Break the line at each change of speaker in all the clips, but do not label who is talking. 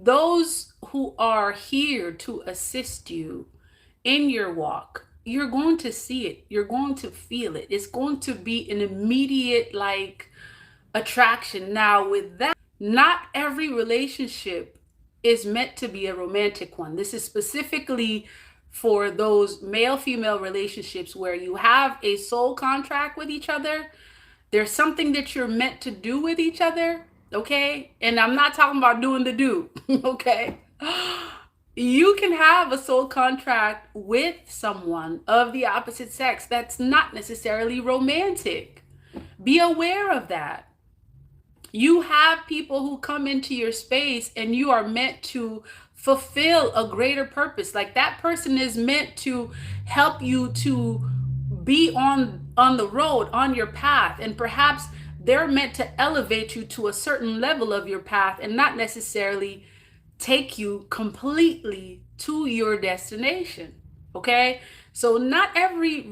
those who are here to assist you in your walk, you're going to see it. You're going to feel it. It's going to be an immediate, like, attraction. Now, with that, not every relationship is meant to be a romantic one. This is specifically for those male female relationships where you have a soul contract with each other. There's something that you're meant to do with each other, okay? And I'm not talking about doing the do, okay? You can have a soul contract with someone of the opposite sex that's not necessarily romantic. Be aware of that. You have people who come into your space and you are meant to fulfill a greater purpose. Like, that person is meant to help you to be on the road, on your path, and perhaps they're meant to elevate you to a certain level of your path and not necessarily take you completely to your destination. Okay, so not every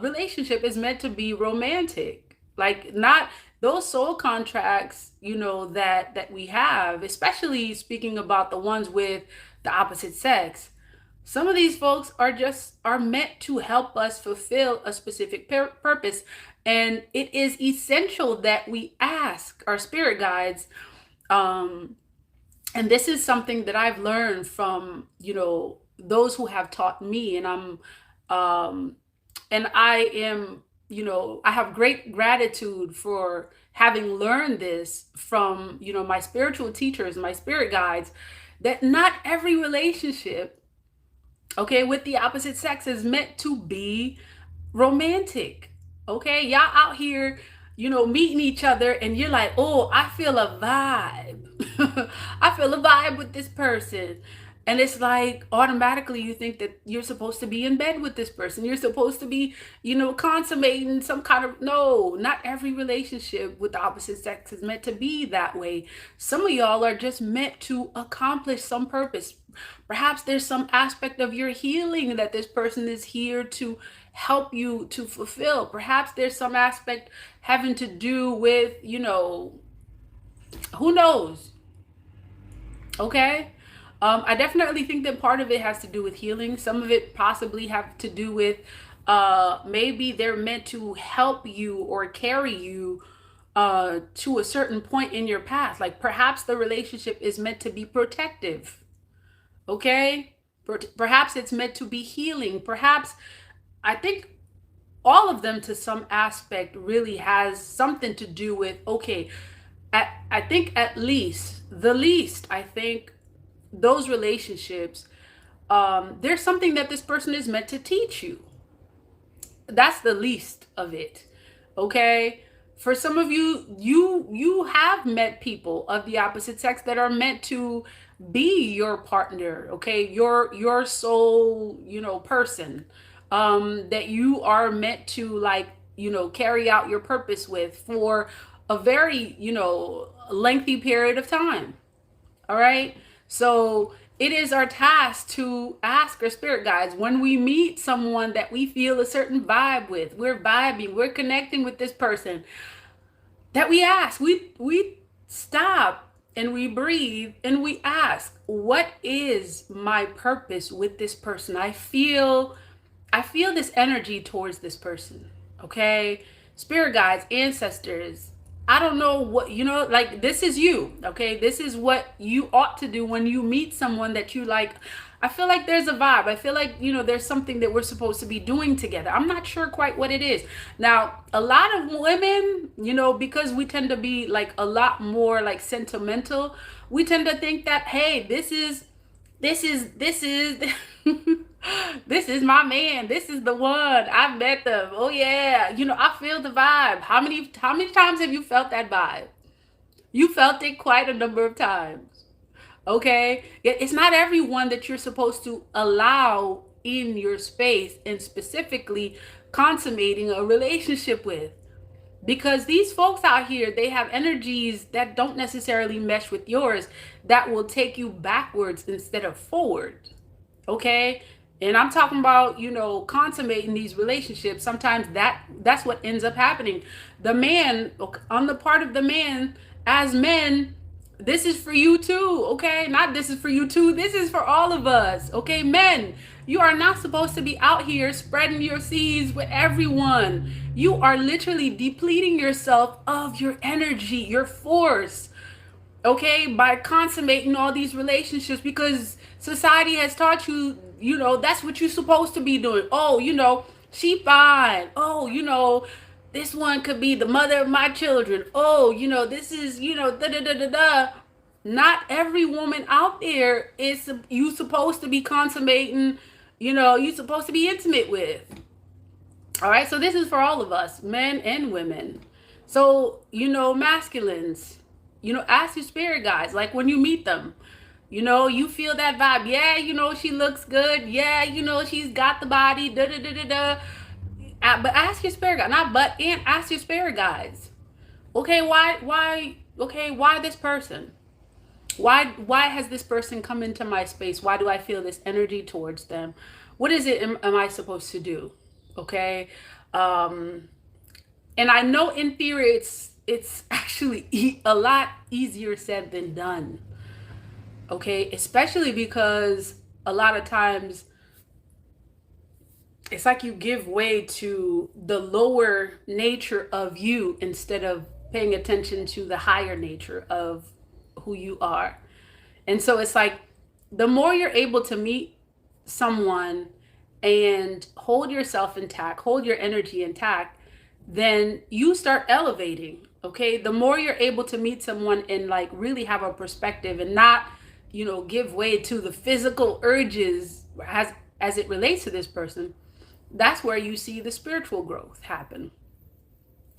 relationship is meant to be romantic. Like, not those soul contracts, that we have, especially speaking about the ones with the opposite sex. Some of these folks are meant to help us fulfill a specific purpose, and it is essential that we ask our spirit guides. And this is something that I've learned from those who have taught me, and I am, I have great gratitude for having learned this from my spiritual teachers, my spirit guides, that not every relationship, okay, with the opposite sex is meant to be romantic. Okay, y'all out here, meeting each other, and you're like, oh, I feel a vibe. I feel a vibe with this person. And it's like automatically you think that you're supposed to be in bed with this person. You're supposed to be, consummating some kind of, no, not every relationship with the opposite sex is meant to be that way. Some of y'all are just meant to accomplish some purpose. Perhaps there's some aspect of your healing that this person is here to help you to fulfill. Perhaps there's some aspect having to do with, who knows? Okay. I definitely think that part of it has to do with healing. Some of it possibly have to do with maybe they're meant to help you or carry you to a certain point in your path. Like, perhaps the relationship is meant to be protective. Okay. Perhaps it's meant to be healing. Perhaps, I think all of them to some aspect really has something to do with, okay, I think at least, I think those relationships, there's something that this person is meant to teach you. That's the least of it. Okay. For some of you, you have met people of the opposite sex that are meant to be your partner. Okay. Your soul, person, that you are meant to, like, carry out your purpose with for a very, lengthy period of time. All right. So it is our task to ask our spirit guides when we meet someone that we feel a certain vibe with. We're vibing, we're connecting with this person, that we ask, we stop and we breathe and we ask, what is my purpose with this person? I feel this energy towards this person. Okay. Spirit guides, ancestors, I don't know what, like, this is you. Okay. This is what you ought to do when you meet someone that you like. I feel like there's a vibe. I feel like, there's something that we're supposed to be doing together. I'm not sure quite what it is. Now, a lot of women, because we tend to be like a lot more like sentimental, we tend to think that, hey, this is this is my man. This is the one. I've met them. Oh yeah. I feel the vibe. How many times have you felt that vibe? You felt it quite a number of times. Okay. It's not everyone that you're supposed to allow in your space and specifically consummating a relationship with. Because these folks out here, they have energies that don't necessarily mesh with yours, that will take you backwards instead of forward. Okay. And I'm talking about, consummating these relationships. Sometimes that's what ends up happening. The man, on the part of the man, as men, This is for you too, okay? Not this is for you too. This is for all of us, okay? Men, you are not supposed to be out here spreading your seeds with everyone. You are literally depleting yourself of your energy, your force, okay, by consummating all these relationships because society has taught you, that's what you're supposed to be doing. Oh, she fine. Oh, this one could be the mother of my children. Oh, this is, da da da da da. Not every woman out there is you supposed to be consummating, you supposed to be intimate with. All right, so this is for all of us, men and women. So, masculines, ask your spirit guides, like when you meet them, you feel that vibe. Yeah, she looks good. Yeah, she's got the body, da da da da da. But ask your spirit guide, not but, and ask your spirit guides. Okay, why this person? Why has this person come into my space? Why do I feel this energy towards them? What is it am I supposed to do? Okay. And I know in theory it's actually a lot easier said than done. Okay, especially because a lot of times it's like you give way to the lower nature of you instead of paying attention to the higher nature of who you are. And so it's like the more you're able to meet someone and hold yourself intact, hold your energy intact, then you start elevating. Okay. The more you're able to meet someone and like really have a perspective and not, give way to the physical urges as it relates to this person, that's where you see the spiritual growth happen.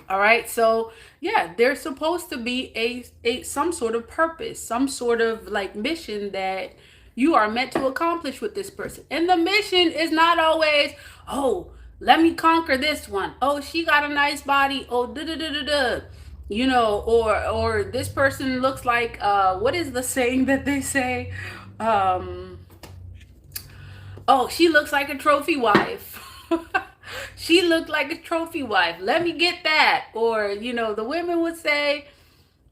All right. So yeah, there's supposed to be a some sort of purpose, some sort of like mission that you are meant to accomplish with this person. And the mission is not always, oh, let me conquer this one. Oh, she got a nice body. Oh, da da da da da. Or this person looks like what is the saying that they say? Oh, she looks like a trophy wife. She looked like a trophy wife. Let me get that. Or, the women would say,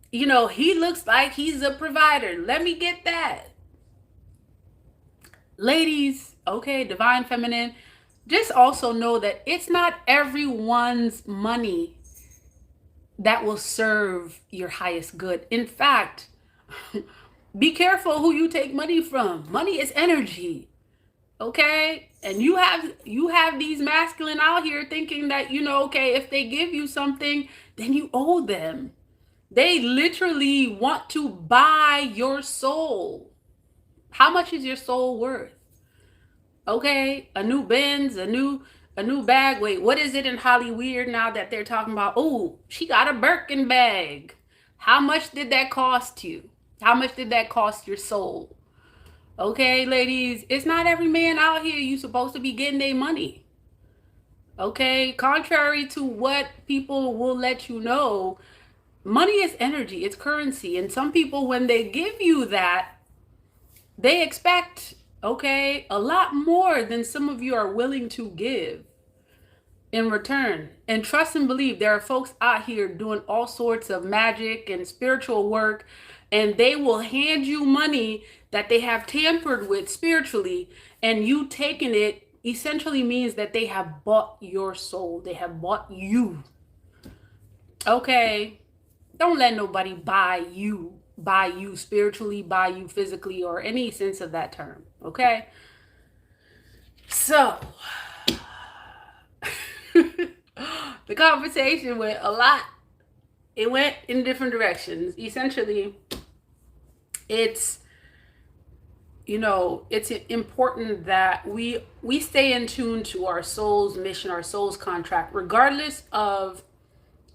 he looks like he's a provider. Let me get that. Ladies, okay, divine feminine, just also know that it's not everyone's money that will serve your highest good. In fact, be careful who you take money from. Money is energy. Okay, and you have these masculine out here thinking that okay, if they give you something then you owe them. They literally want to buy your soul. How much is your soul worth? Okay, a new Benz, a new bag. Wait, what is it in Hollywood now that they're talking about? Oh, she got a Birkin bag. How much did that cost you? How much did that cost your soul? Okay, ladies, it's not every man out here you supposed to be getting their money. Okay, contrary to what people will let you know, money is energy, it's currency. And some people, when they give you that, they expect, okay, a lot more than some of you are willing to give in return. And trust and believe, there are folks out here doing all sorts of magic and spiritual work, and they will hand you money that they have tampered with spiritually, and you taking it essentially means that they have bought your soul. They have bought you. Okay, don't let nobody buy you spiritually, buy you physically, or any sense of that term. Okay, so the conversation went a lot. It went in different directions. Essentially, it's it's important that we stay in tune to our soul's mission, our soul's contract, regardless of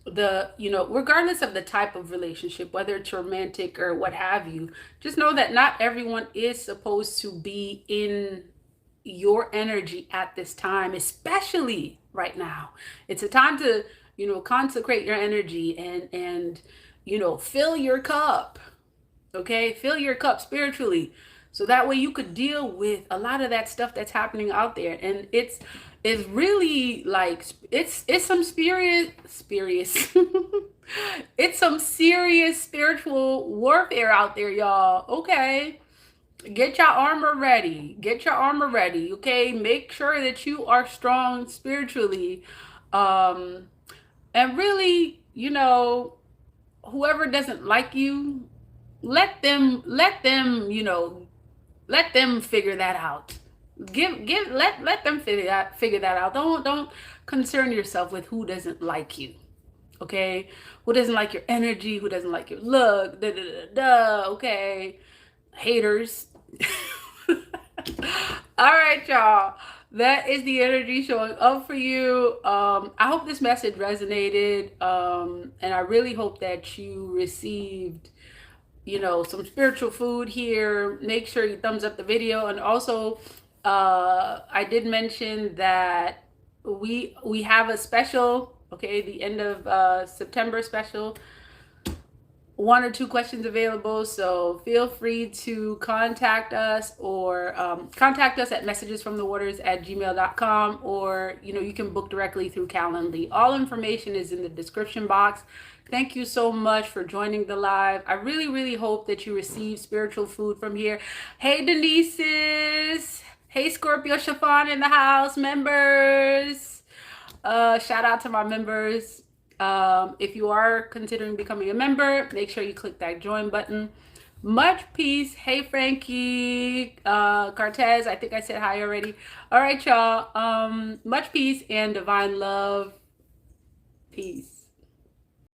regardless of the type of relationship, whether it's romantic or what have you. Just know that not everyone is supposed to be in your energy at this time, especially right now. It's a time to consecrate your energy and fill your cup. Okay, fill your cup spiritually. So that way you could deal with a lot of that stuff that's happening out there. And it's really like it's some spurious it's some serious spiritual warfare out there, y'all. Okay. Get your armor ready. Get your armor ready. Okay. Make sure that you are strong spiritually. Um, and really, whoever doesn't like you, let them figure that out. Let them figure that out. Don't concern yourself with who doesn't like you. Okay? Who doesn't like your energy, who doesn't like your look, okay? Haters. All right, y'all. That is the energy showing up for you. I hope this message resonated. And I really hope that you received some spiritual food here. Make sure you thumbs up the video. And also, I did mention that we have a special, okay, the end of September special. 1 or 2 questions available, so feel free to contact us or contact us at messagesfromthewaters@gmail.com, or you can book directly through Calendly. All information is in the description box. Thank you so much for joining the live. I really, really hope that you receive spiritual food from here. Hey, Denise's. Hey, Scorpio Chiffon in the house, members. Shout out to my members. If you are considering becoming a member, make sure you click that join button. Much peace. Hey, Frankie, Cartez. I think I said hi already. All right, y'all. Much peace and divine love. Peace.